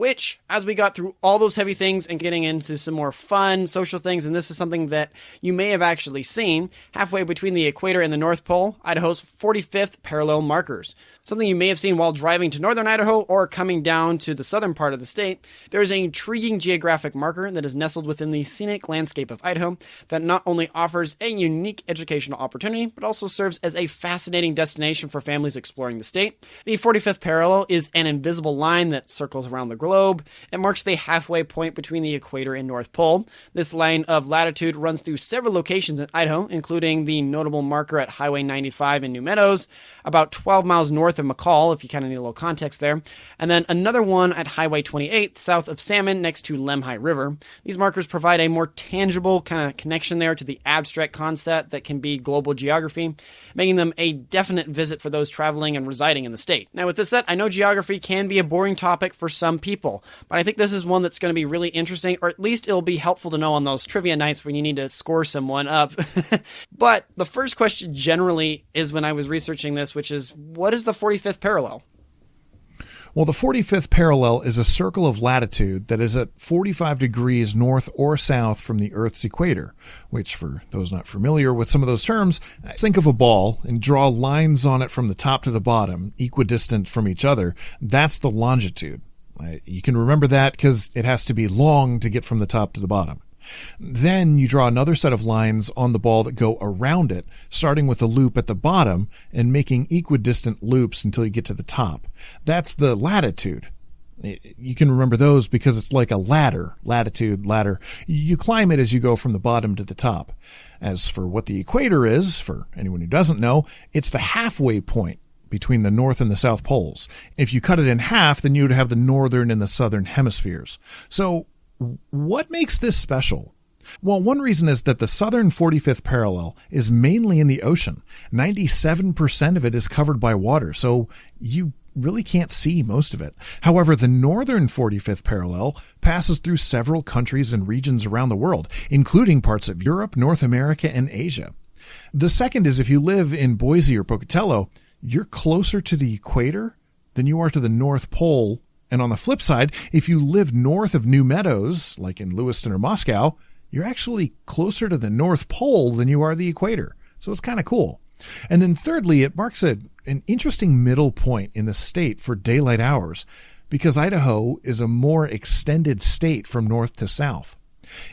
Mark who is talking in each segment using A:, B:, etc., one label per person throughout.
A: which, as we got through all those heavy things and getting into some more fun social things, and this is something that you may have actually seen, halfway between the equator and the North Pole, Idaho's 45th parallel markers. Something you may have seen while driving to northern Idaho or coming down to the southern part of the state. There is an intriguing geographic marker that is nestled within the scenic landscape of Idaho that not only offers a unique educational opportunity, but also serves as a fascinating destination for families exploring the state. The 45th parallel is an invisible line that circles around the globe. It marks the halfway point between the equator and North Pole. This line of latitude runs through several locations in Idaho, including the notable marker at Highway 95 in New Meadows, about 12 miles north of McCall, if you kind of need a little context there, and then another one at Highway 28 south of Salmon next to Lemhi River. These markers provide a more tangible kind of connection there to the abstract concept that can be global geography, making them a definite visit for those traveling and residing in the state. Now, with this said, I know geography can be a boring topic for some people, but I think this is one that's going to be really interesting, or at least it'll be helpful to know on those trivia nights when you need to score someone up. But the first question generally is, when I was researching this, which is, what is the 45th parallel?
B: Well, the 45th parallel is a circle of latitude that is at 45 degrees north or south from the Earth's equator, which, for those not familiar with some of those terms, think of a ball and draw lines on it from the top to the bottom, equidistant from each other. That's the longitude. You can remember that because it has to be long to get from the top to the bottom. Then you draw another set of lines on the ball that go around it, starting with a loop at the bottom and making equidistant loops until you get to the top. That's the latitude. You can remember those because it's like a ladder, latitude, ladder. You climb it as you go from the bottom to the top. As for what the equator is, for anyone who doesn't know, it's the halfway point between the North and the South Poles. If you cut it in half, then you would have the northern and the southern hemispheres. So what makes this special? Well, one reason is that the southern 45th parallel is mainly in the ocean. 97% of it is covered by water, so you really can't see most of it. However, the northern 45th parallel passes through several countries and regions around the world, including parts of Europe, North America, and Asia. The second is, if you live in Boise or Pocatello, you're closer to the equator than you are to the North Pole. And on the flip side, if you live north of New Meadows, like in Lewiston or Moscow, you're actually closer to the North Pole than you are the equator. So it's kind of cool. And then thirdly, it marks an interesting middle point in the state for daylight hours, because Idaho is a more extended state from north to south.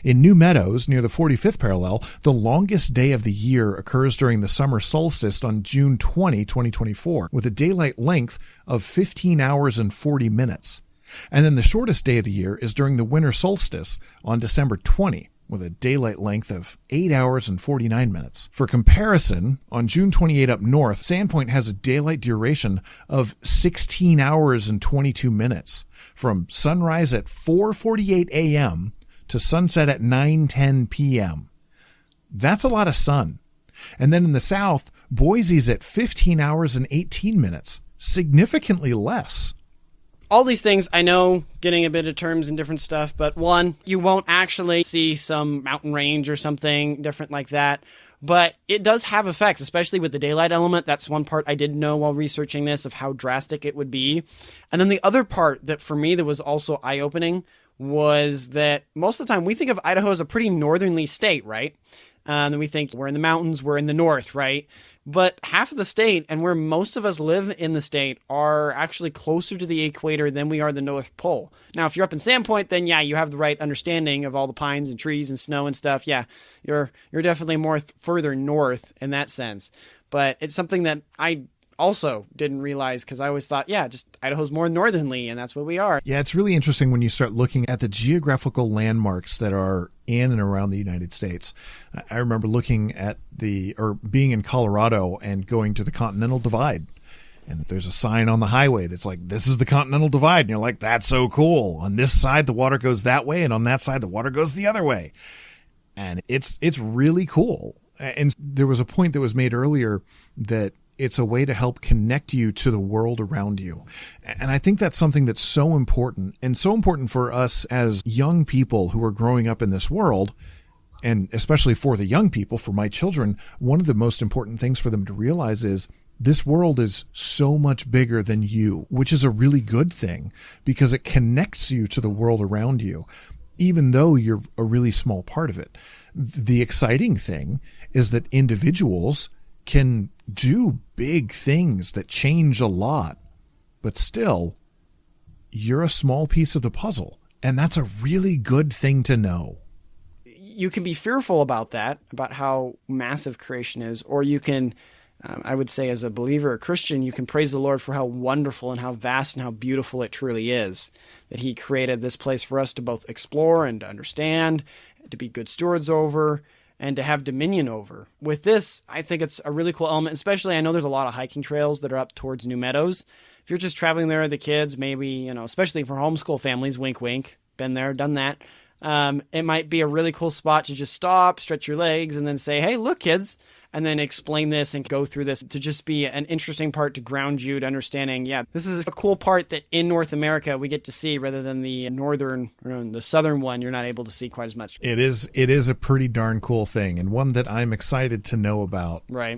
B: In New Meadows, near the 45th parallel, the longest day of the year occurs during the summer solstice on June 20, 2024, with a daylight length of 15 hours and 40 minutes. And then the shortest day of the year is during the winter solstice on December 20, with a daylight length of 8 hours and 49 minutes. For comparison, on June 28 up north, Sandpoint has a daylight duration of 16 hours and 22 minutes, from sunrise at 4:48 a.m. to sunset at 9:10 p.m. That's a lot of sun. And then in the south, Boise's at 15 hours and 18 minutes, significantly less.
A: All these things, I know, getting a bit of terms and different stuff, but one, you won't actually see some mountain range or something different like that. But it does have effects, especially with the daylight element. That's one part I did know while researching this, of how drastic it would be. And then the other part that for me that was also eye-opening was that most of the time we think of Idaho as a pretty northerly state, right? And we think we're in the mountains, we're in the north, right? But half of the state, and where most of us live in the state, are actually closer to the equator than we are the North Pole. Now, if you're up in Sandpoint, then yeah, you have the right understanding of all the pines and trees and snow and stuff. Yeah, you're definitely more further north in that sense. But it's something that I also didn't realize, because I always thought, yeah, just Idaho's more northernly, and that's what we are.
B: Yeah, it's really interesting when you start looking at the geographical landmarks that are in and around the United States. I remember looking at being in Colorado and going to the Continental Divide. And there's a sign on the highway that's like, this is the Continental Divide. And you're like, that's so cool. On this side, the water goes that way. And on that side, the water goes the other way. And it's really cool. And there was a point that was made earlier that it's a way to help connect you to the world around you. And I think that's something that's so important, and so important for us as young people who are growing up in this world. And especially for the young people, for my children, one of the most important things for them to realize is this world is so much bigger than you, which is a really good thing because it connects you to the world around you, even though you're a really small part of it. The exciting thing is that individuals can do big things that change a lot, but still, you're a small piece of the puzzle. And that's a really good thing to know.
A: You can be fearful about that, about how massive creation is, or you can, I would say as a believer, a Christian, you can praise the Lord for how wonderful and how vast and how beautiful it truly is, that he created this place for us to both explore and to understand, to be good stewards over, and to have dominion over. With this, I think it's a really cool element, especially I know there's a lot of hiking trails that are up towards New Meadows. If you're just traveling there, the kids, maybe, especially for homeschool families, wink, wink, been there, done that. It might be a really cool spot to just stop, stretch your legs, and then say, hey, look, kids, and then explain this and go through this to just be an interesting part to ground you to understanding, yeah, this is a cool part that in North America we get to see rather than the northern, or the southern one you're not able to see quite as much.
B: It is a pretty darn cool thing and one that I'm excited to know about.
A: Right.